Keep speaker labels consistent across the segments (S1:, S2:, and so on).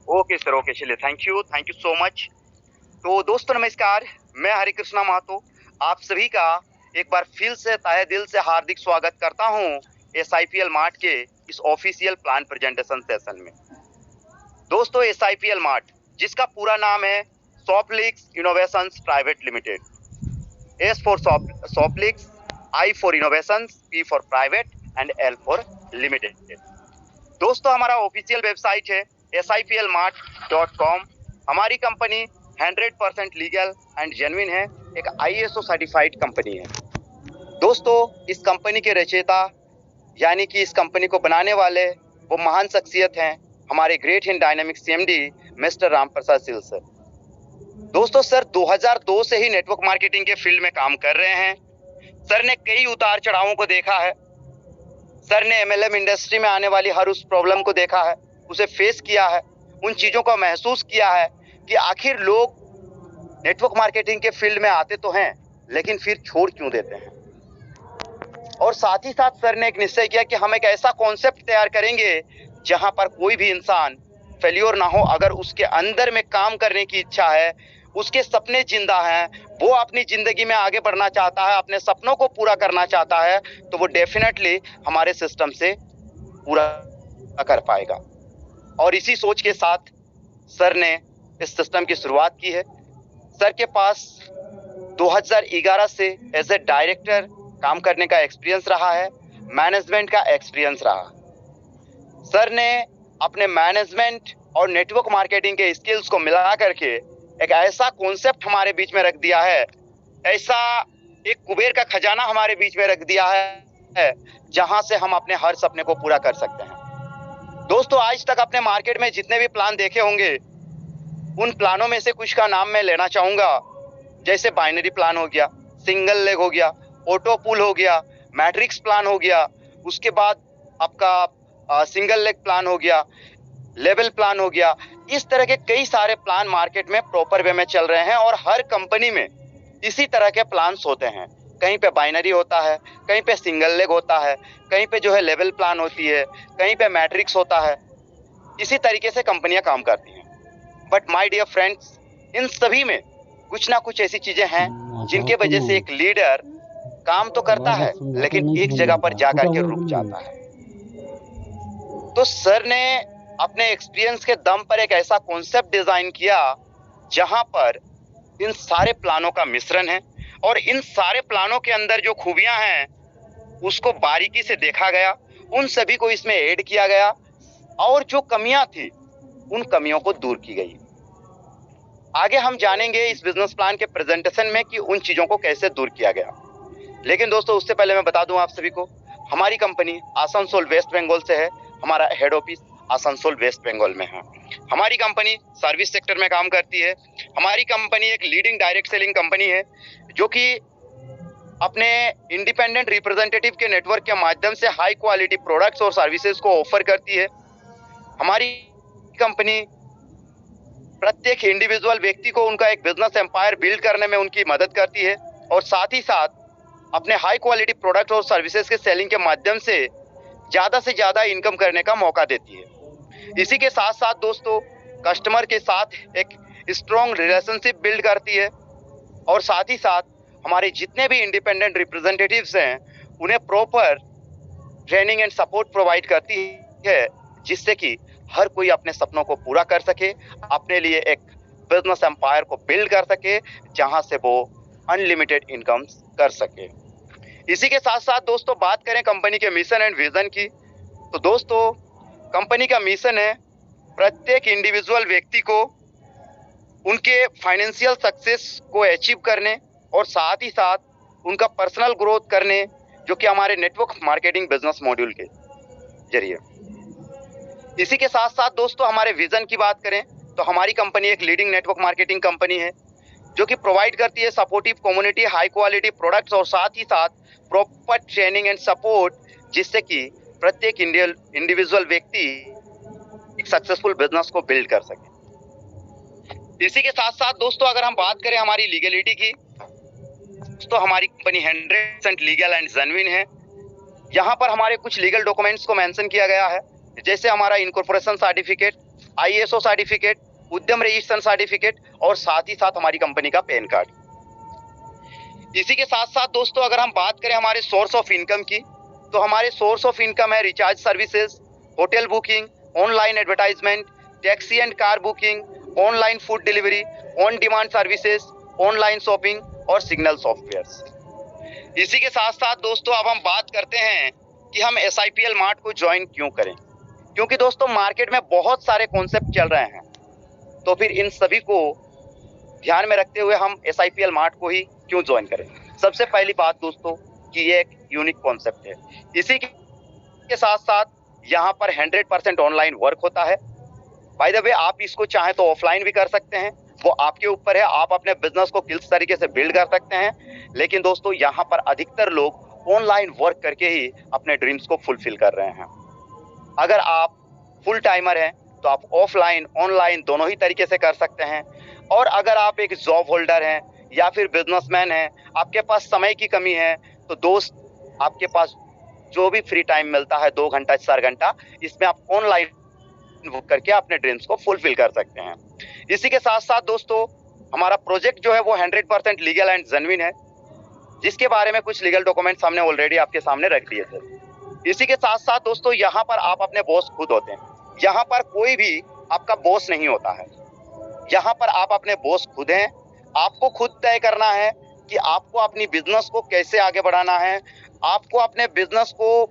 S1: Okay sir, okay, चलिए, thank you so much. तो दोस्तों नमस्कार, मैं हरे कृष्णा महतो आप सभी का एक बार फिर से तहे दिल से हार्दिक स्वागत करता हूं एसआईपीएल मार्ट के इस ऑफिशियल प्लान प्रेजेंटेशन सेशन में। दोस्तों एसआईपीएल मार्ट जिसका पूरा नाम है Softlix innovations private limited, S for Softlix, I for innovations, P for private and L for limited. दोस्तों हमारा ऑफिशियल वेबसाइट है sipl-mart.com। हमारी कंपनी 100% लीगल एंड जेन्युइन है, एक आईएसओ सर्टिफाइड कंपनी है। दोस्तों इस कंपनी के रचयिता यानी कि इस कंपनी को बनाने वाले वो महान शख्सियत हैं हमारे great Hind dynamics CMD mister Ram Prasad Sil sir. दोस्तों सर 2002 से ही नेटवर्क मार्केटिंग के फील्ड में काम कर रहे हैं। सर ने कई उतार चढ़ावों को देखा है। सर ने एमएलएम इंडस्ट्री में आने वाली हर उस प्रॉब्लम को देखा है, उसे फेस किया है, उन चीजों को महसूस किया है कि आखिर लोग नेटवर्क मार्केटिंग के फील्ड में आते तो हैं लेकिन फिर छोड़ क्यों देते हैं। और साथ ही साथ सर ने एक निश्चय किया कि हम एक ऐसा कॉन्सेप्ट तैयार करेंगे जहां पर कोई भी इंसान फेल्योर ना हो। अगर उसके अंदर में काम करने की इच्छा है, उसके सपने जिंदा हैं, वो अपनी जिंदगी में आगे बढ़ना चाहता है, अपने सपनों को पूरा करना चाहता है, तो वो डेफिनेटली हमारे सिस्टम से पूरा कर पाएगा। और इसी सोच के साथ सर ने इस सिस्टम की शुरुआत की है। सर के पास 2011 से एज ए डायरेक्टर काम करने का एक्सपीरियंस रहा है, मैनेजमेंट का एक्सपीरियंस रहा। सर ने अपने मैनेजमेंट और नेटवर्क मार्केटिंग के स्किल्स को मिला करके एक ऐसा कॉन्सेप्ट हमारे बीच में रख दिया है, ऐसा एक कुबेर का खजाना हमारे बीच में रख दिया है जहां से हम अपने हर सपने को पूरा कर सकते हैं। दोस्तों आज तक अपने मार्केट में जितने भी प्लान देखे होंगे उन प्लानों में से कुछ का नाम मैं लेना चाहूंगा, जैसे बाइनरी प्लान हो गया, सिंगल लेग हो गया, ऑटो पुल हो गया, मैट्रिक्स प्लान हो गया, उसके बाद आपका सिंगल लेग प्लान हो गया, लेवल प्लान हो गया। इस तरह के कई सारे प्लान मार्केट में प्रॉपर वे में चल रहे हैं और हर कंपनी में इसी तरह के प्लान्स होते हैं। कहीं पे बाइनरी होता है, कहीं पे सिंगल लेग होता है, कहीं पे जो है लेवल प्लान होती है, कहीं पे मैट्रिक्स होता है। इसी तरीके से कंपनियां काम करती हैं। बट माय डियर फ्रेंड्स, इन सभी में कुछ ना कुछ ऐसी चीजें हैं जिनके वजह से एक लीडर काम तो करता है लेकिन एक जगह पर जाकर के रुक जाता है। तो सर ने अपने एक्सपीरियंस के दम पर एक ऐसा कॉन्सेप्ट डिजाइन किया जहां पर इन सारे प्लानों का मिश्रण है और इन सारे प्लानों के अंदर जो खूबियां हैं उसको बारीकी से देखा गया, उन सभी को इसमें ऐड किया गया और जो कमियां थी उन कमियों को दूर की गई। आगे हम जानेंगे इस बिजनेस प्लान के प्रेजेंटेशन में कि उन चीजों को कैसे दूर किया गया। लेकिन दोस्तों उससे पहले मैं बता दूं आप सभी को, हमारी कंपनी आसनसोल वेस्ट बंगाल से है। हमारा head office Asansol West Bengal में है। हमारी कंपनी सर्विस सेक्टर में काम करती है। हमारी कंपनी एक लीडिंग डायरेक्ट सेलिंग कंपनी है जो कि अपने इंडिपेंडेंट रिप्रेजेंटेटिव के नेटवर्क के माध्यम से हाई क्वालिटी प्रोडक्ट्स और सर्विसेज को ऑफर करती है। हमारी कंपनी प्रत्येक इंडिविजुअल व्यक्ति को उनका एक बिजनेस एम्पायर बिल्ड करने में उनकी मदद करती है और साथ ही साथ अपने हाई क्वालिटी प्रोडक्ट और सर्विसेज के सेलिंग के माध्यम से ज्यादा इनकम करने का मौका देती है। इसी के साथ साथ दोस्तों कस्टमर के साथ एक स्ट्रॉन्ग रिलेशनशिप बिल्ड करती है और साथ ही साथ हमारे जितने भी इंडिपेंडेंट रिप्रेजेंटेटिव्स हैं उन्हें proper training and support provide करती है जिससे कि हर कोई अपने सपनों को पूरा कर सके, अपने लिए एक बिजनेस एम्पायर को बिल्ड कर सके जहां से वो अनलिमिटेड इनकम कर सके। इसी के साथ साथ दोस्तों बात करें कंपनी के मिशन एंड विजन की, तो दोस्तों कंपनी का मिशन है प्रत्येक इंडिविजुअल व्यक्ति को उनके फाइनेंशियल सक्सेस को अचीव करने और साथ ही साथ उनका पर्सनल ग्रोथ करने, जो कि हमारे नेटवर्क मार्केटिंग बिजनेस मॉड्यूल के जरिए। इसी के साथ साथ दोस्तों हमारे विजन की बात करें तो हमारी कंपनी एक लीडिंग नेटवर्क मार्केटिंग कंपनी है जो कि प्रोवाइड करती है supportive community, high quality products और साथ ही साथ प्रॉपर ट्रेनिंग एंड सपोर्ट जिससे कि प्रत्येक इंडिविजुअल व्यक्ति एक सक्सेसफुल बिजनेस को बिल्ड कर सके। इसी के साथ साथ दोस्तों अगर हम बात करें हमारी लीगलिटी की, तो हमारी कंपनी 100% लीगल एंड जेन्युइन है। यहाँ पर हमारे कुछ लीगल डॉक्यूमेंट्स को मेंशन किया गया है, जैसे हमारा इनकॉर्पोरेशन सर्टिफिकेट, ISO सर्टिफिकेट, उद्यम रजिस्ट्रेशन सर्टिफिकेट और साथ ही साथ हमारी कंपनी का पैन कार्ड। इसी के साथ साथ दोस्तों अगर हम बात करें हमारे सोर्स ऑफ इनकम की, तो हमारे सोर्स ऑफ इनकम है recharge services, hotel booking, online advertisement, taxi and car booking, online food delivery, on demand services, online shopping और सिग्नल सॉफ्टवेयर। इसी के साथ साथ दोस्तों अब हम बात करते हैं कि हम SIPL मार्ट को ज्वाइन क्यों करें। क्योंकि दोस्तों मार्केट में बहुत सारे कॉन्सेप्ट चल रहे हैं, तो फिर इन सभी को ध्यान में रखते हुए हम SIPL मार्ट को ही क्यों ज्वाइन करें। सबसे पहली बात दोस्तों कि ये एक यूनिक कॉन्सेप्ट है। इसी के साथ साथ यहाँ पर 100% ऑनलाइन वर्क होता है। बाय द वे आप इसको चाहे तो ऑफलाइन भी कर सकते हैं, वो आपके ऊपर है, आप अपने बिजनेस को किस तरीके से बिल्ड कर सकते हैं। लेकिन दोस्तों यहाँ पर अधिकतर लोग ऑनलाइन वर्क करके ही अपने ड्रीम्स को फुलफिल कर रहे हैं। अगर आप फुल टाइमर हैं तो आप ऑफलाइन ऑनलाइन दोनों ही तरीके से कर सकते हैं। और अगर आप एक जॉब होल्डर हैं या फिर बिजनेसमैन हैं, आपके पास समय की कमी है, तो दोस्त आपके पास जो भी फ्री टाइम मिलता है 2 घंटा 4 घंटा, इसमें आप ऑनलाइन वर्क करके अपने ड्रीम्स को फुलफिल कर सकते हैं। इसी के साथ साथ दोस्तों हमारा प्रोजेक्ट जो है वो 100% लीगल एंड जेन्युइन है, जिसके बारे में कुछ लीगल डॉक्यूमेंट्स हमने ऑलरेडी आपके सामने रख दिए थे। इसी के साथ साथ दोस्तों यहाँ पर आप अपने बॉस खुद होते हैं, यहाँ पर कोई भी आपका बॉस नहीं होता है। यहाँ पर आप अपने बॉस खुद हैं। आपको खुद तय करना है कि आपको अपनी बिजनेस को कैसे आगे बढ़ाना है, आपको अपने बिजनेस को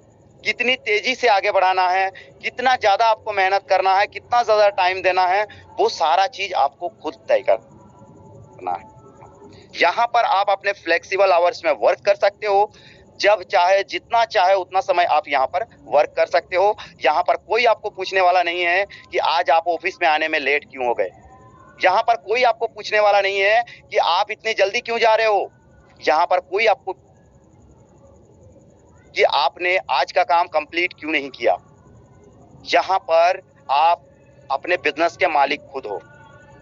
S1: कितनी तेजी से आगे बढ़ाना है, कितना ज्यादा आपको मेहनत करना है, कितना ज्यादा टाइम देना है, वो सारा चीज आपको खुद तय करना है। यहाँ पर आप अपने फ्लेक्सिबल आवर्स में वर्क कर सकते हो, जब चाहे जितना चाहे उतना समय आप यहाँ पर वर्क कर सकते हो। यहाँ पर कोई आपको पूछने वाला नहीं है कि आज आप ऑफिस में आने में लेट क्यों हो गए। यहाँ पर कोई आपको पूछने वाला नहीं है कि आप इतनी जल्दी क्यों जा रहे हो। यहाँ पर कोई आपको कि आपने आज का काम कंप्लीट क्यों नहीं किया। यहाँ पर आप अपने बिजनेस के मालिक खुद हो।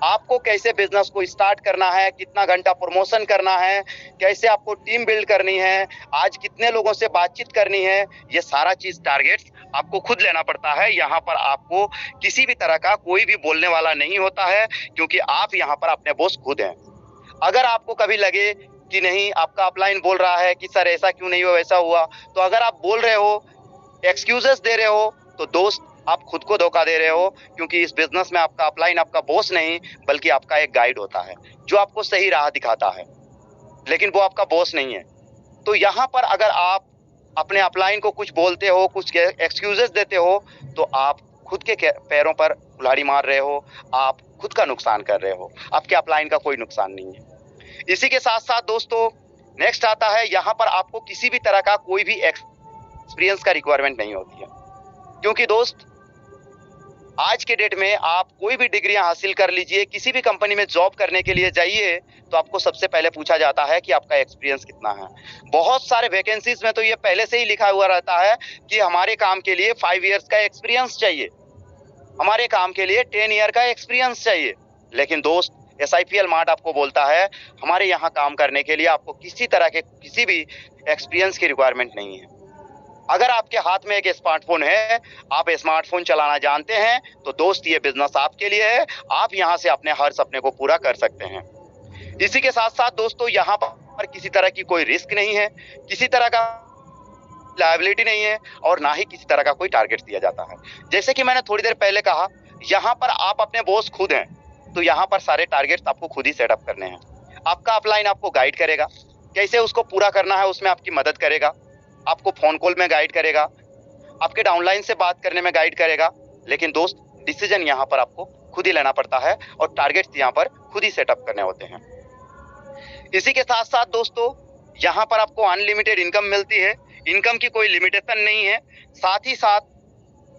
S1: आपको कैसे बिजनेस को स्टार्ट करना है, कितना घंटा प्रमोशन करना है, कैसे आपको टीम बिल्ड करनी है, आज कितने लोगों से बातचीत करनी है, ये सारा चीज टारगेट्स आपको खुद लेना पड़ता है। यहाँ पर आपको किसी भी तरह का कोई भी बोलने वाला नहीं होता है, क्योंकि आप यहाँ पर अपने बॉस खुद हैं। अगर आपको कभी लगे कि नहीं आपका अपलाइन बोल रहा है कि सर ऐसा क्यों नहीं हुआ वैसा हुआ, तो अगर आप बोल रहे हो, एक्सक्यूजेस दे रहे हो, तो दोस्त आप खुद को धोखा दे रहे हो। क्योंकि इस बिजनेस में आपका अपलाइन आपका बॉस नहीं बल्कि आपका एक गाइड होता है जो आपको सही राह दिखाता है, लेकिन वो आपका बॉस नहीं है। तो यहाँ पर अगर आप अपने अपलाइन को कुछ बोलते हो, कुछ एक्सक्यूजेस देते हो, तो आप खुद के पैरों पर कुल्हाड़ी मार रहे हो, आप खुद का नुकसान कर रहे हो, आपके अपलाइन का कोई नुकसान नहीं है। इसी के साथ साथ दोस्तों नेक्स्ट आता है, यहाँ पर आपको किसी भी तरह का कोई भी एक्सपीरियंस का रिक्वायरमेंट नहीं होती है। क्योंकि दोस्त आज के डेट में आप कोई भी डिग्रियां हासिल कर लीजिए, किसी भी कंपनी में जॉब करने के लिए जाइए, तो आपको सबसे पहले पूछा जाता है कि आपका एक्सपीरियंस कितना है। बहुत सारे वैकेंसीज में तो ये पहले से ही लिखा हुआ रहता है कि हमारे काम के लिए 5 इयर्स का एक्सपीरियंस चाहिए, हमारे काम के लिए 10 ईयर का एक्सपीरियंस चाहिए। लेकिन दोस्त SIPL मार्ट आपको बोलता है हमारे यहाँ काम करने के लिए आपको किसी तरह के किसी भी एक्सपीरियंस की रिक्वायरमेंट नहीं है। अगर आपके हाथ में एक स्मार्टफोन है, आप स्मार्टफोन चलाना जानते हैं, तो दोस्त ये बिजनेस आपके लिए है। आप यहाँ से अपने हर सपने को पूरा कर सकते हैं। इसी के साथ साथ दोस्तों यहाँ पर किसी तरह की कोई रिस्क नहीं है, किसी तरह का लायबिलिटी नहीं है, और ना ही किसी तरह का कोई टारगेट दिया जाता है। जैसे कि मैंने थोड़ी देर पहले कहा, यहाँ पर आप अपने बॉस खुद हैं, तो यहाँ पर सारे टारगेट्स आपको खुद ही सेटअप करने हैं। आपका अपलाइन आपको गाइड करेगा, कैसे उसको पूरा करना है उसमें आपकी मदद करेगा, आपको फोन कॉल में गाइड करेगा, आपके डाउनलाइन से बात करने में गाइड करेगा। लेकिन दोस्त डिसीजन यहाँ पर आपको खुद ही लेना पड़ता है और टारगेट्स यहाँ पर खुद ही सेटअप करने होते हैं। इसी के साथ साथ दोस्तों यहाँ पर आपको अनलिमिटेड इनकम मिलती है, इनकम की कोई लिमिटेशन नहीं है। साथ ही साथ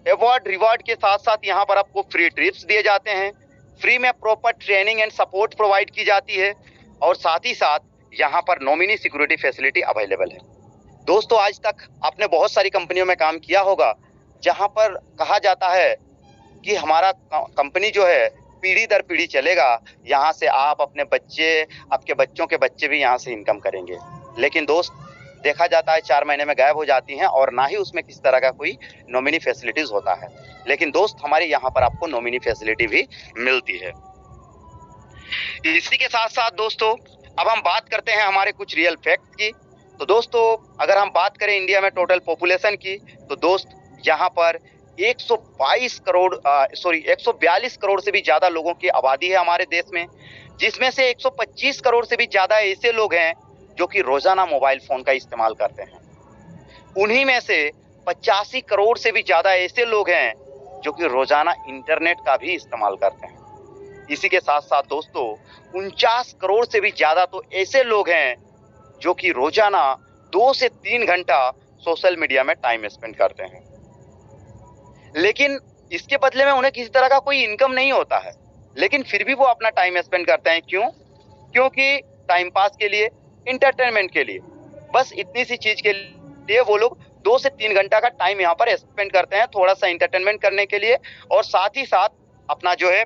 S1: अवार्ड रिवार्ड के साथ साथ यहाँ पर आपको फ्री ट्रिप्स दिए जाते हैं, फ्री में proper training and support provide की जाती है, और साथ ही साथ यहाँ पर नॉमिनी सिक्योरिटी फैसिलिटी अवेलेबल है। दोस्तों आज तक आपने बहुत सारी कंपनियों में काम किया होगा जहां पर कहा जाता है कि हमारा कंपनी जो है पीढ़ी दर पीढ़ी चलेगा, यहाँ से आप अपने बच्चे, आपके बच्चों के बच्चे भी यहाँ से इनकम करेंगे। लेकिन दोस्त देखा जाता है 4 महीने में गायब हो जाती हैं और ना ही उसमें किसी तरह का कोई नॉमिनी फैसिलिटीज होता है। लेकिन दोस्त हमारे यहाँ पर आपको नॉमिनी फैसिलिटी भी मिलती है। इसी के साथ साथ दोस्तों अब हम बात करते हैं हमारे कुछ रियल फैक्ट की। तो दोस्तों अगर हम बात करें इंडिया में टोटल पॉपुलेशन की, तो दोस्त यहाँ पर 142 करोड़ से भी ज्यादा लोगों की आबादी है हमारे देश में, जिसमें से 125 करोड़ से भी ज्यादा ऐसे लोग हैं जो कि रोजाना मोबाइल फोन का इस्तेमाल करते हैं। उन्हीं में से 85 करोड़ से भी ज्यादा ऐसे लोग हैं जो कि रोजाना इंटरनेट का भी इस्तेमाल करते हैं। इसी के साथ साथ दोस्तों 49 करोड़ से भी ज्यादा तो ऐसे लोग हैं जो कि रोजाना 2 से 3 घंटा सोशल मीडिया में टाइम स्पेंड करते हैं, लेकिन इसके बदले में उन्हें किसी तरह का कोई इनकम नहीं होता है, लेकिन फिर भी वो अपना टाइम स्पेंड करते हैं। क्यों? क्योंकि टाइम पास के लिए, इंटरटेनमेंट के लिए, बस इतनी सी चीज के लिए वो लोग 2 से 3 घंटा का टाइम यहाँ पर स्पेंड करते हैं, थोड़ा सा इंटरटेनमेंट करने के लिए और साथ ही साथ अपना जो है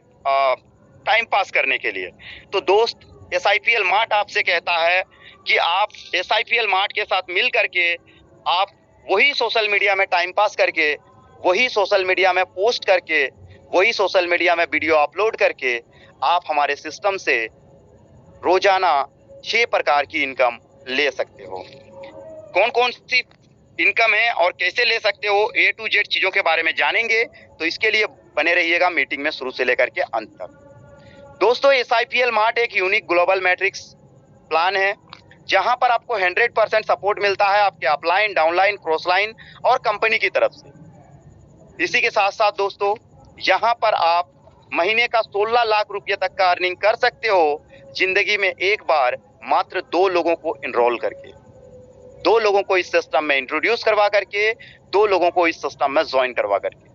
S1: टाइम पास करने के लिए। तो दोस्त SIPL मार्ट आपसे कहता है कि आप SIPL मार्ट के साथ मिल करके आप वही सोशल मीडिया में टाइम पास करके, वही सोशल मीडिया में पोस्ट करके, वही सोशल मीडिया में वीडियो अपलोड करके आप हमारे सिस्टम से रोजाना 6 प्रकार की इनकम ले सकते हो। कौन कौन सी इनकम है और कैसे ले सकते हो, A to Z चीजों के बारे में जानेंगे। तो इसके लिए बने रहिएगा मीटिंग में शुरू से लेकर के अंत तक। दोस्तों SIPL मार्ट एक यूनिक ग्लोबल मैट्रिक्स प्लान है जहां पर आपको 100% सपोर्ट मिलता है आपके अपलाइन, डाउनलाइन, क्रॉसलाइन और कंपनी की तरफ से। इसी के साथ साथ दोस्तों यहां पर आप महीने का 16 लाख रुपए तक का अर्निंग कर सकते हो, जिंदगी में एक बार मात्र 2 लोगों को एनरोल करके, 2 लोगों को इस सिस्टम में इंट्रोड्यूस करवा करके, 2 लोगों को इस सिस्टम में ज्वाइन करवा करके।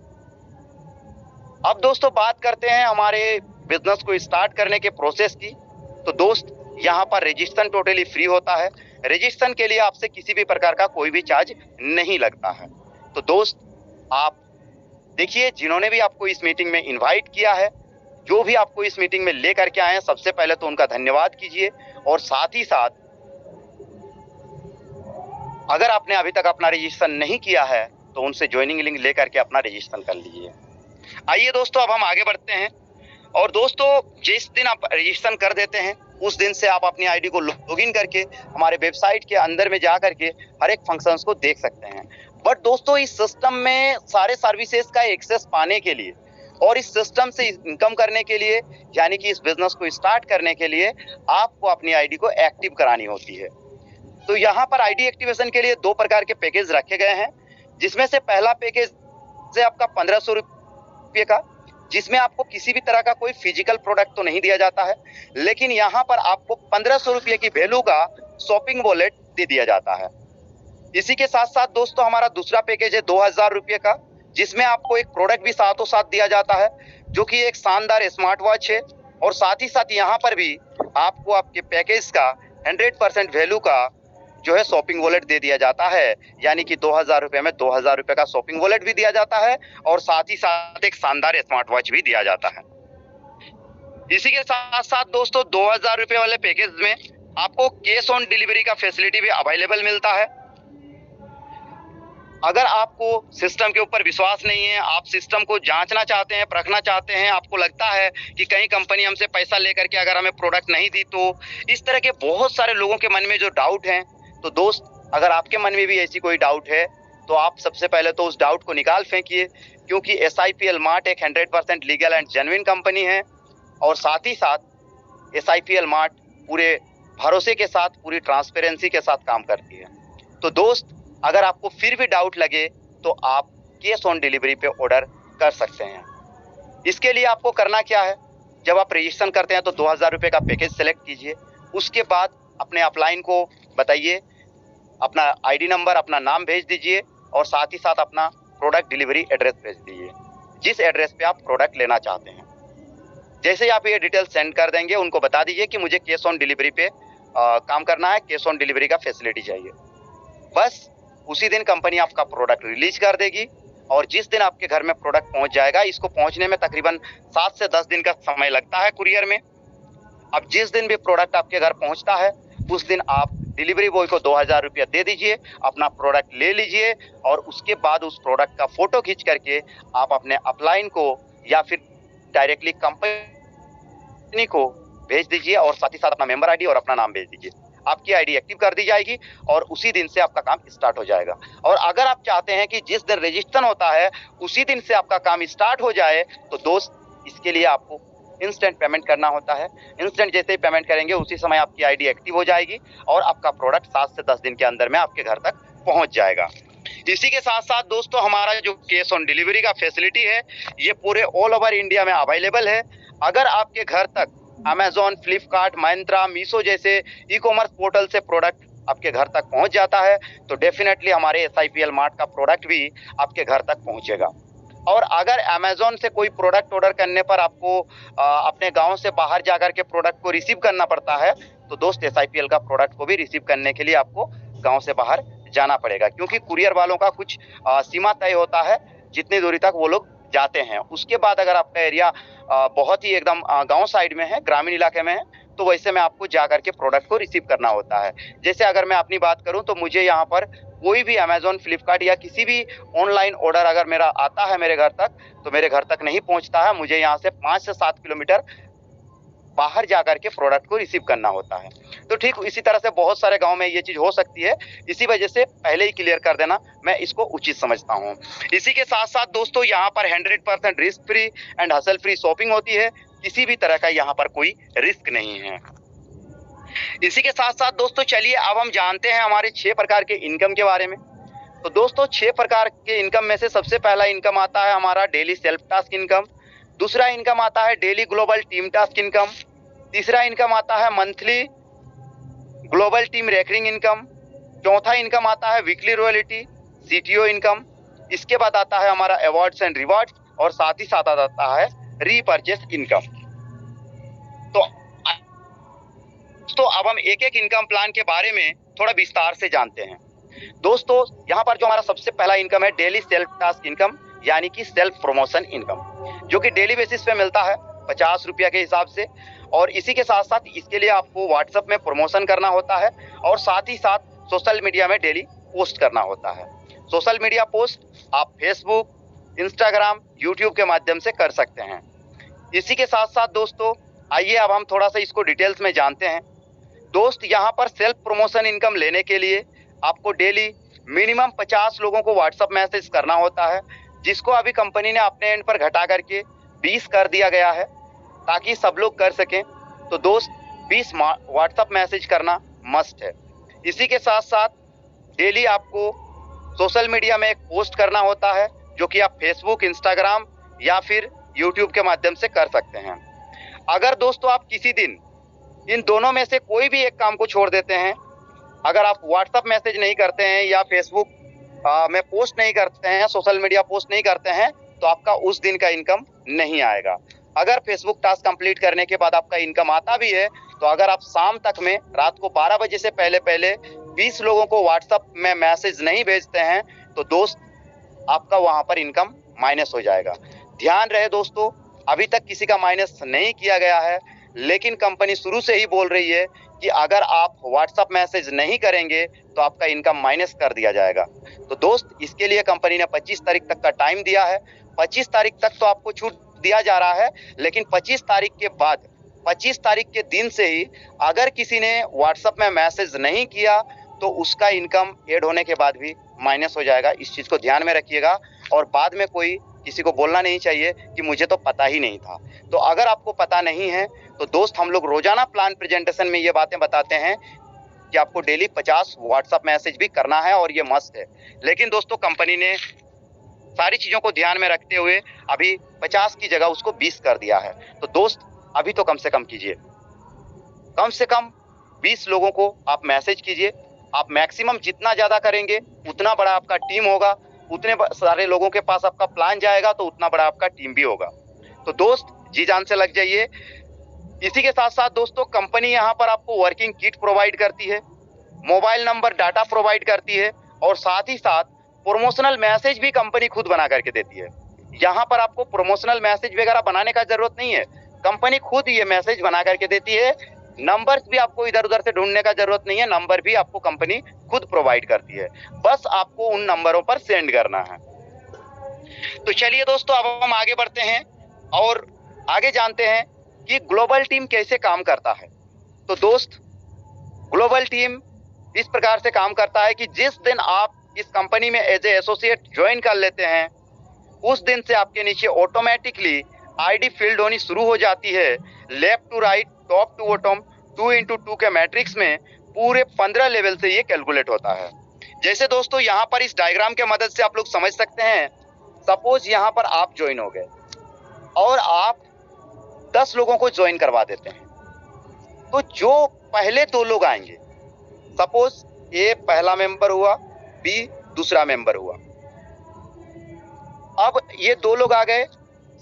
S1: अब दोस्तों बात करते हैं हमारे बिजनेस को स्टार्ट करने के प्रोसेस की। तो दोस्त यहाँ पर रजिस्ट्रेशन टोटली फ्री होता है। रजिस्ट्रेशन के लिए आपसे किसी भी प्रकार का कोई भी चार्ज नहीं लगता है। तो दोस्त आप देखिए, जिन्होंने भी आपको इस मीटिंग में इनवाइट किया है, जो भी आपको इस मीटिंग में लेकर के आए हैं, सबसे पहले तो उनका धन्यवाद कीजिए और साथ ही साथ अगर आपने अभी तक अपना रजिस्ट्रेशन नहीं किया है तो उनसे ज्वाइनिंग लिंक लेकर के अपना रजिस्ट्रेशन कर लीजिए। आइए दोस्तों अब हम आगे बढ़ते हैं। और दोस्तों जिस दिन आप रजिस्ट्रेशन कर देते हैं उस दिन से आप अपनी आईडी को लॉगिन करके हमारे वेबसाइट के अंदर में जा करके हर एक फंक्शंस को देख सकते हैं। बट दोस्तों इस सिस्टम में सारे सर्विसेज का एक्सेस पाने के लिए और इस सिस्टम से इनकम करने के लिए, यानी कि इस बिजनेस को स्टार्ट करने के लिए आपको अपनी आईडी को एक्टिव करानी होती है। तो यहाँ पर आईडी एक्टिवेशन के लिए 2 प्रकार के पैकेज रखे गए हैं, जिसमें से पहला पैकेज है आपका 1500 रुपये का, जिसमें आपको किसी भी तरह का कोई फिजिकल प्रोडक्ट तो नहीं दिया जाता है, लेकिन यहाँ पर आपको 1500 रुपये की वैल्यू का शॉपिंग वॉलेट दे दिया जाता है। इसी के साथ साथ दोस्तों हमारा दूसरा पैकेज है 2000 रुपये का, जिसमें आपको एक प्रोडक्ट भी साथों साथ दिया जाता है, जो कि एक शानदार स्मार्ट वॉच है। और साथ ही साथ यहाँ पर भी आपको आपके पैकेज का 100% वैल्यू का जो है शॉपिंग वॉलेट दे दिया जाता है, यानी कि 2000 रुपये में 2000 रुपये का शॉपिंग वॉलेट भी दिया जाता है और साथ ही साथ एक शानदार स्मार्ट वॉच भी दिया जाता है। इसी के साथ साथ दोस्तों 2000 रुपये वाले पैकेज में आपको कैश ऑन डिलीवरी का फैसिलिटी भी अवेलेबल मिलता है। अगर आपको सिस्टम के ऊपर विश्वास नहीं है, आप सिस्टम को जांचना चाहते हैं, परखना चाहते हैं, आपको लगता है कि कहीं कंपनी हमसे पैसा लेकर के अगर हमें प्रोडक्ट नहीं दी, तो इस तरह के बहुत सारे लोगों के मन में जो डाउट हैं, तो दोस्त अगर आपके मन में भी ऐसी कोई डाउट है तो आप सबसे पहले तो उस डाउट को निकाल फेंकिए, क्योंकि SIPL मार्ट एक 100% लीगल एंड जेन्युइन कंपनी है और साथ ही साथ SIPL मार्ट पूरे भरोसे के साथ, पूरी ट्रांसपेरेंसी के साथ काम करती है। तो दोस्त अगर आपको फिर भी डाउट लगे तो आप कैश ऑन डिलीवरी पे ऑर्डर कर सकते हैं। इसके लिए आपको करना क्या है, जब आप रजिस्ट्रेशन करते हैं तो 2000 रुपये का पैकेज सेलेक्ट कीजिए। उसके बाद अपने अपलाइन को बताइए, अपना आईडी नंबर, अपना नाम भेज दीजिए और साथ ही साथ अपना प्रोडक्ट डिलीवरी एड्रेस भेज दीजिए, जिस एड्रेस पे आप प्रोडक्ट लेना चाहते हैं। जैसे ही आप ये डिटेल सेंड कर देंगे, उनको बता दीजिए कि मुझे कैश ऑन डिलीवरी पे काम करना है, कैश ऑन डिलीवरी का फैसिलिटी चाहिए। बस उसी दिन कंपनी आपका प्रोडक्ट रिलीज कर देगी और जिस दिन आपके घर में प्रोडक्ट पहुंच जाएगा, इसको पहुंचने में तकरीबन 7 से 10 दिन का समय लगता है कुरियर में। अब जिस दिन भी प्रोडक्ट आपके घर पहुंचता है उस दिन आप डिलीवरी बॉय को 2000 रुपया दे दीजिए, अपना प्रोडक्ट ले लीजिए और उसके बाद उस प्रोडक्ट का फोटो खींच करके आप अपने अपलाइन को या फिर डायरेक्टली कंपनी को भेज दीजिए और साथ ही साथ अपना मेंबर आईडी और अपना नाम भेज दीजिए। आपकी आईडी एक्टिव कर दी जाएगी और उसी दिन से आपका काम स्टार्ट हो जाएगा। और अगर आप चाहते हैं कि जिस दिन रजिस्ट्रेशन होता है उसी दिन से आपका काम स्टार्ट हो जाए, तो दोस्त इसके लिए आपको इंस्टेंट पेमेंट करना होता है। इंस्टेंट जैसे ही पेमेंट करेंगे उसी समय आपकी आईडी एक्टिव हो जाएगी और आपका प्रोडक्ट 7 से 10 दिन के अंदर में आपके घर तक पहुंच जाएगा। इसी के साथ साथ दोस्तों हमारा जो कैश ऑन डिलीवरी का फैसिलिटी है ये पूरे ऑल ओवर इंडिया में अवेलेबल है। अगर आपके घर तक अमेजॉन, फ्लिपकार्ट, मिंत्रा, मीशो जैसे ई कॉमर्स पोर्टल से प्रोडक्ट आपके घर तक पहुंच जाता है तो डेफिनेटली हमारे SIPL मार्ट का प्रोडक्ट भी आपके घर तक पहुंचेगा। और अगर अमेजॉन से कोई प्रोडक्ट ऑर्डर करने पर आपको अपने गांव से बाहर जाकर के प्रोडक्ट को रिसीव करना पड़ता है, तो दोस्त SIPL का प्रोडक्ट को भी रिसीव करने के लिए आपको गांव से बाहर जाना पड़ेगा, क्योंकि कुरियर वालों का कुछ सीमा तय होता है जितनी दूरी तक वो लोग जाते हैं। उसके बाद अगर आपका एरिया बहुत ही एकदम गांव साइड में है, ग्रामीण इलाके में है, तो वैसे में आपको जाकर के प्रोडक्ट को रिसीव करना होता है। जैसे अगर मैं अपनी बात करूं तो मुझे यहाँ पर कोई भी अमेजॉन, फ्लिपकार्ट या किसी भी ऑनलाइन ऑर्डर अगर मेरा आता है मेरे घर तक, तो मेरे घर तक नहीं पहुंचता है। मुझे यहाँ से 5 से 7 किलोमीटर बाहर जाकर के प्रोडक्ट को रिसीव करना होता है। तो ठीक इसी तरह से बहुत सारे गांव में ये चीज हो सकती है, इसी वजह से पहले ही क्लियर कर देना मैं इसको उचित समझता हूं। इसी के साथ साथ दोस्तों यहाँ पर 100% risk free and hustle free shopping होती है, किसी भी तरह का यहाँ पर कोई रिस्क नहीं है। इसी के साथ साथ दोस्तों चलिए अब हम जानते हैं हमारे 6 प्रकार के इनकम के बारे में। तो दोस्तों 6 प्रकार के इनकम में से सबसे पहला इनकम आता है हमारा डेली सेल्फ टास्क इनकम। दूसरा इनकम आता है daily global team task income. तीसरा इनकम आता है monthly global team recurring income. चौथा इनकम आता है वीकली रॉयल्टी CTO इनकम। इसके बाद आता है हमारा अवार्ड्स एंड रिवार्ड्स और साथ ही साथ आता है रीपरचेस इनकम। तो अब हम एक एक इनकम प्लान के बारे में थोड़ा विस्तार से जानते हैं। दोस्तों यहाँ पर जो हमारा सबसे पहला इनकम है डेली सेल्फ टास्क इनकम, यानी कि सेल्फ प्रमोशन इनकम, जो कि डेली बेसिस पे मिलता है 50 रुपया के हिसाब से। और इसी के साथ साथ इसके लिए आपको व्हाट्सएप में प्रमोशन करना होता है और साथ ही साथ सोशल मीडिया में डेली पोस्ट करना होता है। सोशल मीडिया पोस्ट आप फेसबुक, इंस्टाग्राम, यूट्यूब के माध्यम से कर सकते हैं। इसी के साथ साथ दोस्तों आइए अब हम थोड़ा सा इसको डिटेल्स में जानते हैं। दोस्त यहाँ पर सेल्फ प्रमोशन इनकम लेने के लिए आपको डेली मिनिमम 50 लोगों को व्हाट्सएप मैसेज करना होता है, जिसको अभी कंपनी ने अपने एंड पर घटा करके 20 कर दिया गया है ताकि सब लोग कर सकें। तो दोस्त 20 व्हाट्सएप मैसेज करना मस्ट है। इसी के साथ साथ डेली आपको सोशल मीडिया में एक पोस्ट करना होता है, जो कि आप फेसबुक, इंस्टाग्राम या फिर यूट्यूब के माध्यम से कर सकते हैं। अगर दोस्तों आप किसी दिन इन दोनों में से कोई भी एक काम को छोड़ देते हैं, अगर आप व्हाट्सएप मैसेज नहीं करते हैं या फेसबुक में पोस्ट नहीं करते हैं, सोशल मीडिया पोस्ट नहीं करते हैं, तो आपका उस दिन का इनकम नहीं आएगा। अगर फेसबुक टास्क कंप्लीट करने के बाद आपका इनकम आता भी है, तो अगर आप शाम तक में रात को 12 बजे से पहले 20 लोगों को व्हाट्सएप में मैसेज नहीं भेजते हैं, तो दोस्त आपका वहां पर इनकम माइनस हो जाएगा। ध्यान रहे दोस्तों, अभी तक किसी का माइनस नहीं किया गया है, लेकिन कंपनी शुरू से ही बोल रही है कि अगर आप व्हाट्सएप मैसेज नहीं करेंगे तो आपका इनकम माइनस कर दिया जाएगा। तो दोस्त इसके लिए कंपनी ने 25 तारीख तक का टाइम दिया है। 25 तारीख तक तो आपको छूट दिया जा रहा है, लेकिन 25 तारीख के बाद 25 तारीख के दिन से ही अगर किसी ने व्हाट्सएप में मैसेज नहीं किया तो उसका इनकम ऐड होने के बाद भी माइनस हो जाएगा। इस चीज को ध्यान में रखिएगा और बाद में कोई किसी को बोलना नहीं चाहिए कि मुझे तो पता ही नहीं था। तो अगर आपको पता नहीं है तो दोस्त हम लोग रोजाना प्लान प्रेजेंटेशन में ये बातें बताते हैं कि आपको डेली 50 व्हाट्सएप मैसेज भी करना है और ये मस्ट है। लेकिन दोस्तों कंपनी ने सारी चीजों को ध्यान में रखते हुए अभी 50 की जगह उसको 20 कर दिया है। तो दोस्त अभी तो कम से कम कीजिए, कम से कम 20 लोगों को आप मैसेज कीजिए। आप मैक्सिमम जितना ज्यादा करेंगे उतना बड़ा आपका टीम होगा, उतने सारे लोगों के पास आपका प्लान जाएगा तो उतना बड़ा आपका टीम भी होगा। तो दोस्त जी जान से लग जाइए। इसी के साथ साथ दोस्तों कंपनी यहाँ पर आपको वर्किंग किट प्रोवाइड करती है, मोबाइल नंबर डाटा प्रोवाइड करती है और साथ ही साथ प्रमोशनल मैसेज भी कंपनी खुद बना करके देती है। यहाँ पर आपको प्रमोशनल मैसेज वगैरह बनाने का जरूरत नहीं है, कंपनी खुद ये मैसेज बना करके देती है नंबर्स भी आपको इधर उधर से ढूंढने का जरूरत नहीं है, नंबर भी आपको कंपनी खुद प्रोवाइड करती है, बस आपको उन नंबरों पर सेंड करना है। तो चलिए दोस्तों, अब हम आगे बढ़ते हैं और आगे जानते हैं कि ग्लोबल टीम कैसे काम करता है। तो दोस्त, ग्लोबल टीम इस प्रकार से काम करता है कि जिस दिन आप इस कंपनी में एज ए एसोसिएट ज्वाइन कर लेते हैं, उस दिन से आपके नीचे ऑटोमेटिकली आईडी फील्ड होनी शुरू हो जाती है। Left to right, top to bottom, 2x2 के मैट्रिक्स में पूरे 15 लेवल से ये कैलकुलेट होता है। जैसे दोस्तों यहाँ पर इस डायग्राम के मदद से आप लोग समझ सकते हैं, सपोज यहाँ पर आप ज्वाइन हो गए और आप 10 लोगों को ज्वाइन करवा देते हैं, तो जो पहले 2 लोग आएंगे, सपोज ए पहला मेंबर हुआ, बी दूसरा मेंबर हुआ, अब ये 2 लोग आ गए,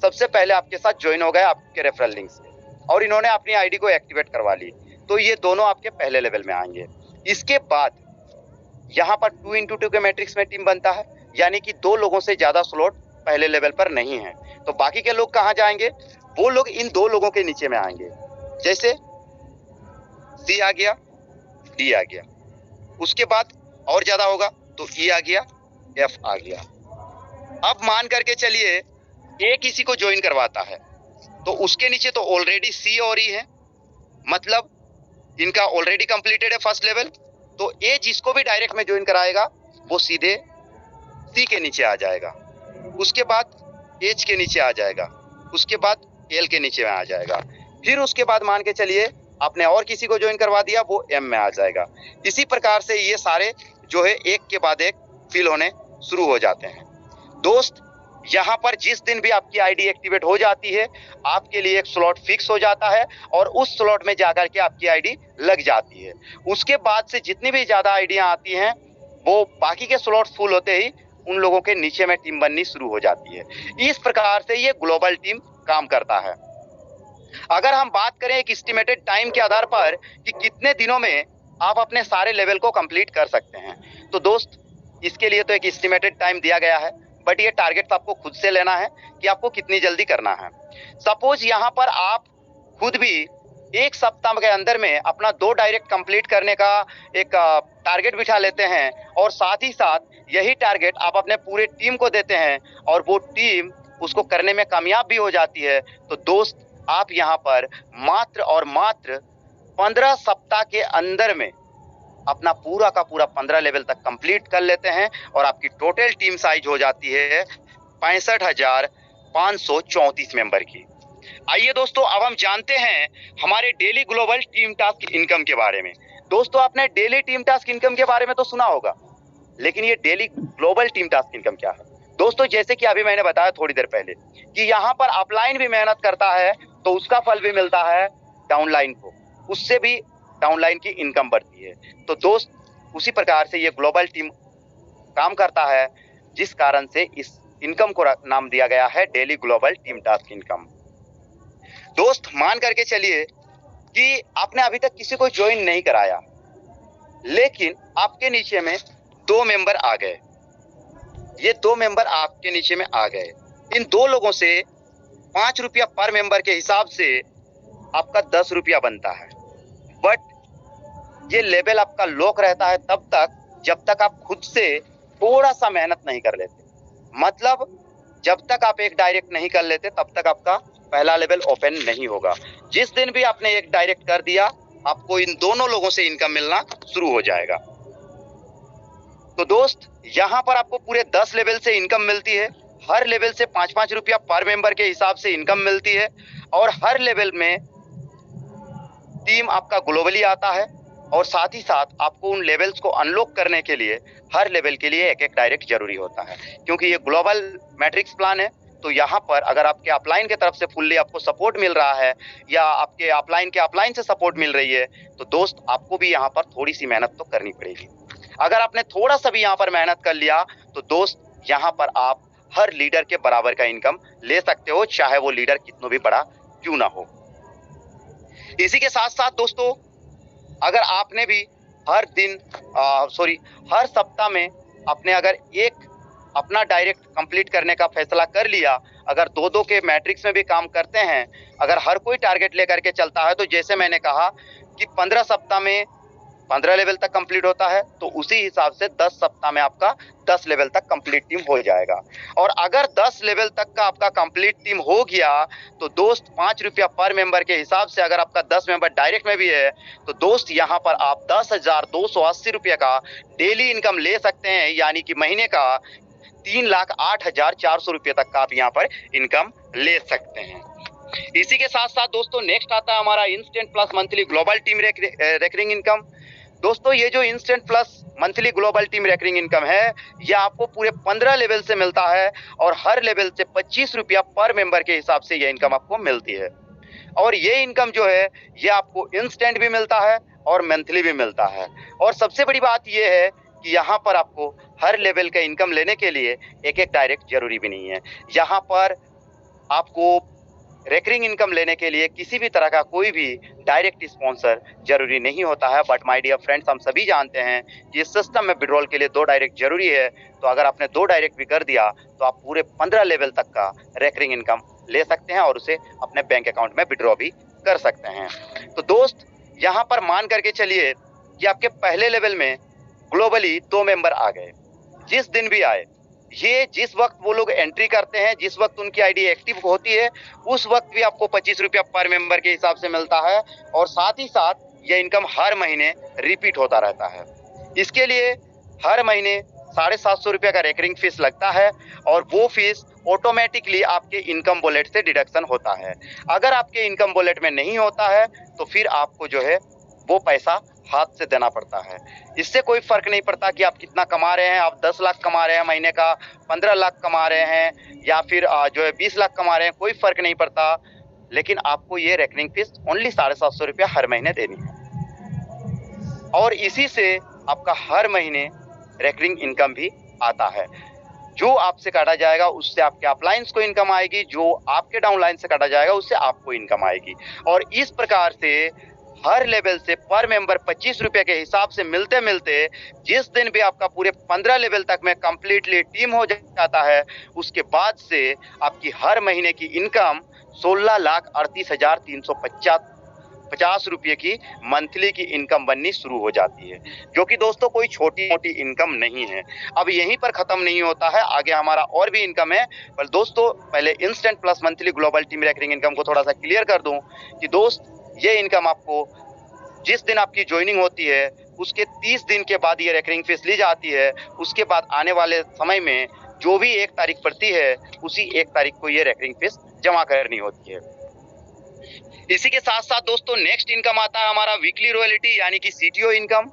S1: सबसे पहले आपके साथ ज्वाइन हो गए आपके रेफरल लिंक से, और इन्होंने अपनी आईडी को एक्टिवेट करवा ली, तो ये दोनों आपके पहले लेवल में आएंगे। इसके बाद यहाँ पर 2x2 के मैट्रिक्स में टीम बनता है, यानी कि 2 लोगों से ज्यादा स्लॉट पहले लेवल पर नहीं है, तो बाकी के लोग कहाँ जाएंगे? वो लोग इन 2 लोगों के नीचे में आएंगे। जैसे सी आ गया, डी आ गया, उसके बाद और ज्यादा होगा तो ई आ गया, एफ आ गया। अब मान करके चलिए ए किसी को ज्वाइन करवाता है, तो उसके नीचे तो ऑलरेडी सी और ई है, मतलब इनका ऑलरेडी कंप्लीटेड है फर्स्ट लेवल, तो ए जिसको भी डायरेक्ट में ज्वाइन कराएगा वो सीधे सी के नीचे आ जाएगा, उसके बाद एच के नीचे आ जाएगा, उसके बाद एल के नीचे में आ जाएगा, फिर उसके बाद मान के चलिए आपने और किसी को ज्वाइन करवा दिया, वो एम में आ जाएगा। इसी प्रकार से ये सारे जो है एक के बाद एक फिल होने शुरू हो जाते हैं। दोस्त, यहाँ पर जिस दिन भी आपकी आईडी एक्टिवेट हो जाती है, आपके लिए एक स्लॉट फिक्स हो जाता है और उस स्लॉट में जाकर के आपकी आईडी लग जाती है। उसके बाद से जितनी भी ज्यादा आईडियां आती हैं, वो बाकी के स्लॉट फुल होते ही उन लोगों के नीचे में टीम बननी शुरू हो जाती है। इस प्रकार से ये ग्लोबल टीम काम करता है। अगर हम बात करें एक एस्टिमेटेड टाइम के आधार पर कि कितने दिनों में आप अपने सारे लेवल को कंप्लीट कर सकते हैं, तो दोस्त इसके लिए तो एक एस्टिमेटेड टाइम दिया गया है, बट ये टारगेट आपको खुद से लेना है कि आपको कितनी जल्दी करना है। सपोज यहाँ पर आप खुद भी 1 सप्ताह के अंदर में अपना 2 डायरेक्ट कंप्लीट करने का एक टारगेट बिठा लेते हैं, और साथ ही साथ यही टारगेट आप अपने पूरे टीम को देते हैं और वो टीम उसको करने में कामयाब भी हो जाती है, तो दोस्त आप यहाँ पर मात्र और मात्र 15 सप्ताह के अंदर में अपना पूरा का पूरा 15 लेवल तक कंप्लीट कर लेते हैं और आपकी टोटल टीम साइज हो जाती है 65,534 मेंबर की। आइए दोस्तों, अब हम जानते हैं हमारे daily global team task income के बारे में। दोस्तों, आपने डेली टीम टास्क इनकम के बारे में तो सुना होगा, लेकिन ये daily global team task income क्या है? दोस्तों, जैसे कि अभी मैंने बताया थोड़ी देर पहले कि यहाँ पर अपलाइन भी मेहनत करता है तो उसका फल भी मिलता है डाउनलाइन को, उससे भी डाउनलाइन की इनकम बढ़ती है। तो दोस्त, उसी प्रकार से ये ग्लोबल टीम काम करता है, जिस कारण से इस इनकम को नाम दिया गया है daily global team task income. दोस्त, मान करके चलिए कि आपने अभी तक किसी को ज्वाइन नहीं कराया, लेकिन आपके नीचे में 2 मेंबर आ गए। ये 2 मेंबर आपके नीचे में आ गए। इन 2 लोगों से 5 रुपया पर मेंबर के हिसाब से आपका 10 रुपया बनता है, बट ये लेवल आपका लॉक रहता है तब तक जब तक आप खुद से थोड़ा सा मेहनत नहीं कर लेते। मतलब जब तक आप एक डायरेक्ट नहीं कर लेते तब तक आपका पहला लेवल ओपन नहीं होगा। जिस दिन भी आपने एक डायरेक्ट कर दिया, आपको इन दोनों लोगों से इनकम मिलना शुरू हो जाएगा। तो दोस्त, यहाँ पर आपको पूरे 10 लेवल से इनकम मिलती है। हर लेवल से 5-5 रुपया पर मेंबर के हिसाब से इनकम मिलती है, और हर लेवल में टीम आपका ग्लोबली आता है, और साथ ही साथ आपको उन लेवल्स को अनलॉक करने के लिए हर लेवल के लिए एक डायरेक्ट जरूरी होता है, क्योंकि ये ग्लोबल मैट्रिक्स प्लान है। तो यहाँ पर अगर आपके अपलाइन के तरफ से फुल्ली आपको सपोर्ट मिल रहा है या आपके अपलाइन के अपलाइन से सपोर्ट मिल रही है, तो दोस्त आपको भी यहाँ पर थोड़ी सी मेहनत तो करनी पड़ेगी। अगर आपने थोड़ा सा भी यहाँ पर मेहनत कर लिया, तो दोस्त यहाँ पर आप हर लीडर के बराबर का इनकम ले सकते हो, चाहे वो लीडर कितना भी बड़ा क्यों ना हो। इसी के साथ साथ दोस्तों, अगर आपने भी हर सप्ताह में आपने अगर एक अपना डायरेक्ट कंप्लीट करने का फैसला कर लिया, अगर 2-2 के मैट्रिक्स में भी काम करते हैं, अगर हर कोई टारगेट लेकर के चलता है, तो जैसे मैंने कहा कि 15 सप्ताह में 15 लेवल तक कंप्लीट होता है, तो उसी हिसाब से 10 सप्ताह में आपका 10 लेवल तक कंप्लीट टीम हो जाएगा। और अगर 10 लेवल तक का आपका कंप्लीट टीम हो गया, तो दोस्त 5 रुपया पर मेंबर के हिसाब से अगर आपका 10 मेंबर डायरेक्ट में भी है, तो दोस्त यहाँ पर आप 10,280 रुपये का डेली इनकम ले सकते हैं, यानी कि महीने का 3,08,400 रुपये तक का आप यहाँ पर इनकम ले सकते हैं। इसी के साथ साथ दोस्तों नेक्स्ट आता है हमारा instant plus monthly global team recurring income. दोस्तों ये जो instant plus monthly global team recurring income है, ये आपको पूरे 15 लेवल से मिलता है और हर लेवल से 25 रुपया पर मेंबर के हिसाब से ये इनकम आपको मिलती है। और ये इनकम जो है ये आपको इंस्टेंट भी मिलता है और मंथली भी मिलता है। और सबसे बड़ी बात ये है कि यहाँ पर आपको हर लेवल का इनकम लेने के लिए एक डायरेक्ट जरूरी भी नहीं है। यहाँ पर आपको रेकरिंग इनकम लेने के लिए किसी भी तरह का कोई भी डायरेक्ट स्पॉन्सर जरूरी नहीं होता है। बट माय डियर फ्रेंड्स, हम सभी जानते हैं कि इस सिस्टम में विड्रॉल के लिए 2 डायरेक्ट जरूरी है। तो अगर आपने 2 डायरेक्ट भी कर दिया तो आप पूरे 15 लेवल तक का रेकरिंग इनकम ले सकते हैं और उसे अपने बैंक अकाउंट में विड्रॉ भी कर सकते हैं। तो दोस्त यहाँ पर मान करके चलिए कि आपके पहले लेवल में ग्लोबली 2 मेंबर आ गए। जिस दिन भी आए, ये जिस वक्त वो लोग एंट्री करते हैं, जिस वक्त उनकी आईडी एक्टिव होती है, उस वक्त भी आपको 25 रुपया पर मेंबर के हिसाब से मिलता है। और साथ ही साथ ये इनकम हर महीने रिपीट होता रहता है। इसके लिए हर महीने 750 रुपये का रेकरिंग फीस लगता है और वो फीस ऑटोमेटिकली आपके इनकम वॉलेट से डिडक्शन होता है। अगर आपके इनकम वॉलेट में नहीं होता है तो फिर आपको जो है वो पैसा हाथ से देना पड़ता है। इससे कोई फर्क नहीं पड़ता कि आप कितना कमा रहे हैं, आप 10 लाख कमा रहे हैं महीने का, 15 लाख कमा रहे हैं या फिर जो है 20 लाख कमा रहे हैं, कोई फर्क नहीं पड़ता। लेकिन आपको ये रेकरिंग फीस ओनली 750 रुपया हर महीने देनी है और इसी से आपका हर महीने रेकरिंग इनकम भी आता है। जो आपसे काटा जाएगा उससे आपके अपलाइंस को इनकम आएगी, जो आपके डाउनलाइन से काटा जाएगा उससे आपको इनकम आएगी। और इस प्रकार से हर लेवल से पर मेंबर 25 रुपये के हिसाब से मिलते मिलते जिस दिन भी आपका पूरे 15 लेवल तक में कंप्लीटली टीम हो जाता है, उसके बाद से आपकी हर महीने की इनकम 16,38,350 रुपये की मंथली की इनकम बननी शुरू हो जाती है, जो कि दोस्तों कोई छोटी मोटी इनकम नहीं है। अब यहीं पर ख़त्म नहीं होता है, आगे हमारा और भी इनकम है। पर दोस्तों पहले instant plus monthly global team recurring income को थोड़ा सा क्लियर कर दूं कि दोस्त ये इनकम आपको जिस दिन आपकी ज्वाइनिंग होती है उसके 30 दिन के बाद ये रेकरिंग फीस ली जाती है। उसके बाद आने वाले समय में जो भी 1 तारीख पड़ती है उसी 1 तारीख को ये रेकरिंग फीस जमा करनी होती है। इसी के साथ साथ दोस्तों नेक्स्ट इनकम आता है हमारा वीकली रॉयल्टी यानी कि सीटीओ इनकम।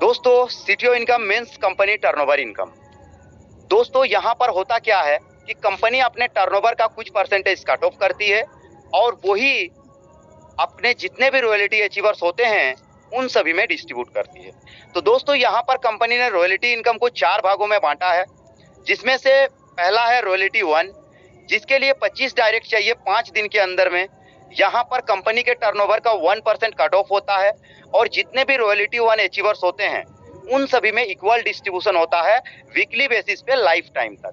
S1: दोस्तों CTO income means company turnover income. दोस्तों यहाँ पर होता क्या है कि कंपनी अपने टर्नओवर का कुछ परसेंटेज कट ऑफ करती है और वही अपने जितने भी रॉयल्टी अचीवर्स होते हैं उन सभी में डिस्ट्रीब्यूट करती है। तो दोस्तों यहाँ पर कंपनी ने रॉयल्टी इनकम को 4 भागों में बांटा है, जिसमें से पहला है रॉयल्टी 1, जिसके लिए 25 डायरेक्ट चाहिए 5 दिन के अंदर में। यहाँ पर कंपनी के टर्नओवर का 1% कट ऑफ होता है और जितने भी रॉयल्टी 1 अचीवर्स होते हैं उन सभी में इक्वल डिस्ट्रीब्यूशन होता है वीकली बेसिस पे लाइफ टाइम तक।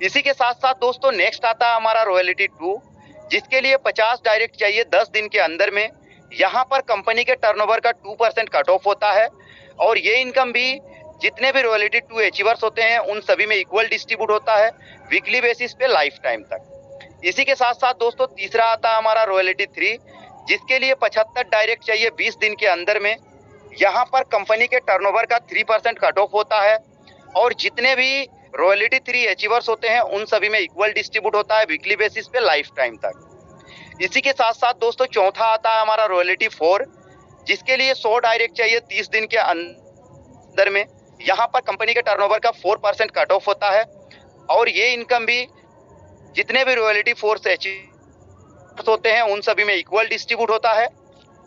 S1: इसी के साथ साथ दोस्तों नेक्स्ट आता है हमारा रॉयल्टी 2, जिसके लिए 50 डायरेक्ट चाहिए 10 दिन के अंदर में। यहाँ पर कंपनी के टर्नओवर का 2% कट ऑफ होता है और ये इनकम भी जितने भी रॉयल्टी 2 अचीवर्स होते हैं उन सभी में इक्वल डिस्ट्रीब्यूट होता है वीकली बेसिस पे लाइफ टाइम तक। इसी के साथ साथ दोस्तों तीसरा आता है हमारा रॉयल्टी 3, जिसके लिए 75 डायरेक्ट चाहिए 20 दिन के अंदर में। यहाँ पर कंपनी के टर्नओवर का 3% कट ऑफ होता है और जितने भी रॉयल्टी 3 अचीवर्स होते हैं उन सभी में इक्वल डिस्ट्रीब्यूट होता है वीकली बेसिस पे लाइफ टाइम तक। इसी के साथ साथ दोस्तों चौथा आता है हमारा रॉयल्टी 4, जिसके लिए 100 डायरेक्ट चाहिए 30 दिन के अंदर में। यहाँ पर कंपनी के टर्नओवर का 4% कट ऑफ होता है और ये इनकम भी जितने भी रॉयल्टी 4 से अचीवर्स होते हैं उन सभी में इक्वल डिस्ट्रीब्यूट होता है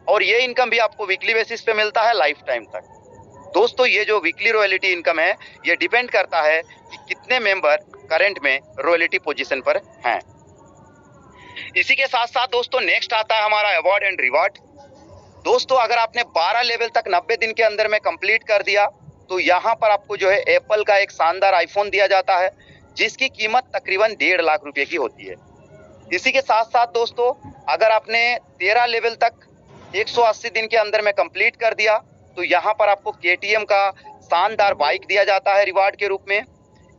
S1: और ये इनकम भी आपको वीकली बेसिस पे मिलता है लाइफ टाइम तक। दोस्तों ये जो वीकली रॉयल्टी इनकम है ये डिपेंड करता है कि कितने मेंबर करंट में रॉयल्टी पोजीशन पर हैं। इसी के साथ साथ दोस्तों नेक्स्ट आता है हमारा अवार्ड एंड रिवार्ड। दोस्तों अगर आपने 12 लेवल तक 90 दिन के अंदर में कंप्लीट कर दिया तो यहाँ पर आपको जो है एप्पल का एक शानदार आईफोन दिया जाता है, जिसकी कीमत तकरीबन 1.5 लाख रुपए की होती है। इसी के साथ साथ दोस्तों, अगर आपने 13 लेवल तक 180 दिन के अंदर में कंप्लीट कर दिया, तो यहाँ पर आपको KTM का शानदार बाइक दिया जाता है रिवार्ड के रूप में।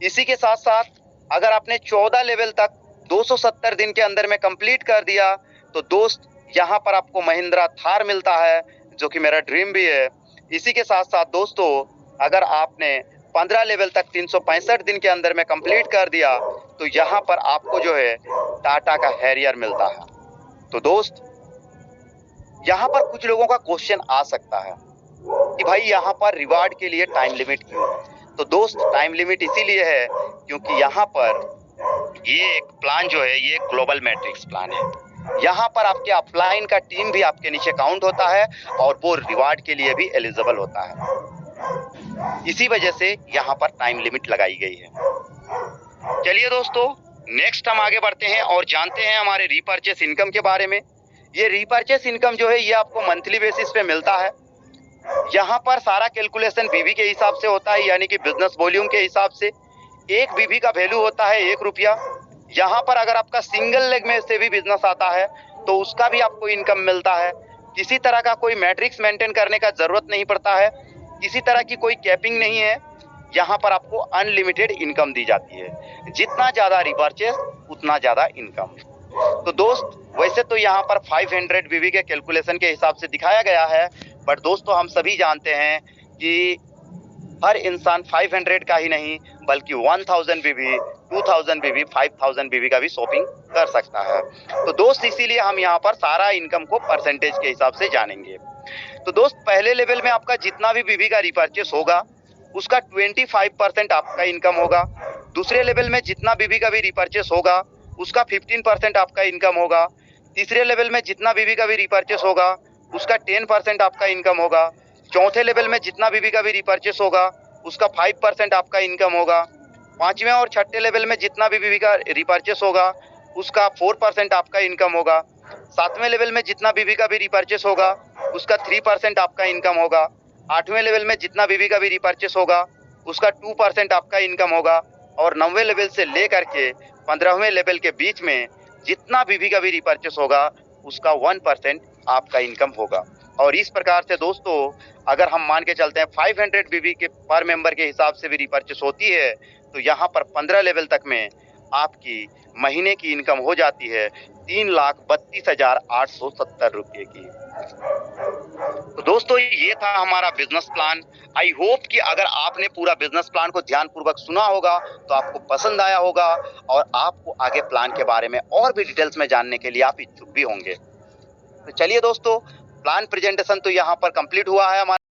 S1: इसी के साथ साथ अगर आपने 14 लेवल तक 270 दिन के अंदर में कंप्लीट कर दिया, तो दोस्त यहाँ पर आपको महिंद्रा थार मिलता है, जो कि मेरा ड्रीम भी है। इसी के साथ साथ दोस्तों, अगर आपने 15 लेवल तक 365 दिन के अंदर में कंप्लीट कर दिया, तो यहाँ पर आपको जो है टाटा का हैरियर मिलता है। तो दोस्त, यहाँ पर कुछ लोगों का क्वेश्चन आ सकता है कि भाई यहाँ पर रिवार्ड के लिए टाइम लिमिट क्यों है? तो दोस्त, टाइम लिमिट इसीलिए है क्योंकि यहाँ पर ये एक प्लान जो है, ये ग्लोबल मैट्रिक्स प्लान है। यहाँ पर आपके अपलाइन का टीम भी आपके नीचे काउंट होता है और वो रिवार्ड के लिए भी एलिजिबल होता है। इसी वजह से यहाँ पर टाइम लिमिट लगाई गई है। चलिए दोस्तों, नेक्स्ट हम आगे बढ़ते हैं और जानते हैं हमारे रीपर्चेस इनकम के बारे में। ये रीपर्चेस इनकम जो है, ये आपको मंथली बेसिस पे मिलता है। यहाँ पर सारा कैलकुलेशन बीवी के हिसाब से होता है, यानी कि बिजनेस वॉल्यूम के हिसाब से। एक बीवी का वैल्यू होता है 1 रुपया। यहाँ पर अगर आपका सिंगल लेग में से भी बिजनेस आता है, तो उसका भी आपको इनकम मिलता है। किसी तरह का कोई मैट्रिक्स मेंटेन करने का जरूरत नहीं पड़ता है, किसी तरह की कोई कैपिंग नहीं है। यहाँ पर आपको अनलिमिटेड इनकम दी जाती है। जितना ज्यादा रिपर्चेस, उतना ज्यादा इनकम। तो दोस्त, वैसे तो यहाँ पर 500 बीवी के कैलकुलेशन के हिसाब से दिखाया गया है, बट दोस्तों हम सभी जानते हैं कि हर इंसान 500 का ही नहीं, बल्कि 1000 बीवी, 2000 बीवी, 5000 बीवी का भी शॉपिंग कर सकता है। तो दोस्त, इसीलिए हम यहाँ पर सारा इनकम को परसेंटेज के हिसाब से जानेंगे। तो दोस्त, पहले लेवल में आपका जितना भी बीवी का रिपर्चेस होगा, उसका 25% आपका इनकम होगा। दूसरे लेवल में जितना बीवी का भी रिपर्चेस होगा, उसका 15% आपका इनकम होगा। तीसरे लेवल में जितना बीवी का भी रिपर्चेस होगा, उसका 10% आपका इनकम होगा। चौथे लेवल में जितना बीवी का भी रिपर्चेस होगा, उसका 5% आपका इनकम होगा। पांचवें और छठे लेवल में जितना भी बीवी का रिपर्चेस होगा, उसका 4% आपका इनकम होगा। सातवें लेवल में जितना बीवी का भी रिपर्चेस होगा, उसका 3% आपका इनकम होगा। आठवें लेवल में जितना बीवी का भी रिपर्चेस होगा, उसका 2% आपका इनकम होगा। और 9वें लेवल से लेकर के 15वें लेवल के बीच में जितना बीवी का भी रिपर्चेस होगा, उसका 1% आपका इनकम होगा। और इस प्रकार से दोस्तों, अगर हम मान के चलते हैं 500 बीवी के पर मेंबर के हिसाब से भी रिपर्चेस होती है, तो यहाँ पर 15 लेवल तक में आपकी महीने की इनकम हो जाती है 3,32,870 रुपये की। तो दोस्तों, ये था हमारा बिजनेस प्लान। आई होप कि अगर आपने पूरा बिजनेस प्लान को ध्यानपूर्वक सुना होगा, तो आपको पसंद आया होगा और आपको आगे प्लान के बारे में और भी डिटेल्स में जानने के लिए आप इच्छुक भी होंगे। तो चलिए दोस्तों, प्लान प्रेजेंटेशन तो यहाँ पर कंप्लीट हुआ है हमारा।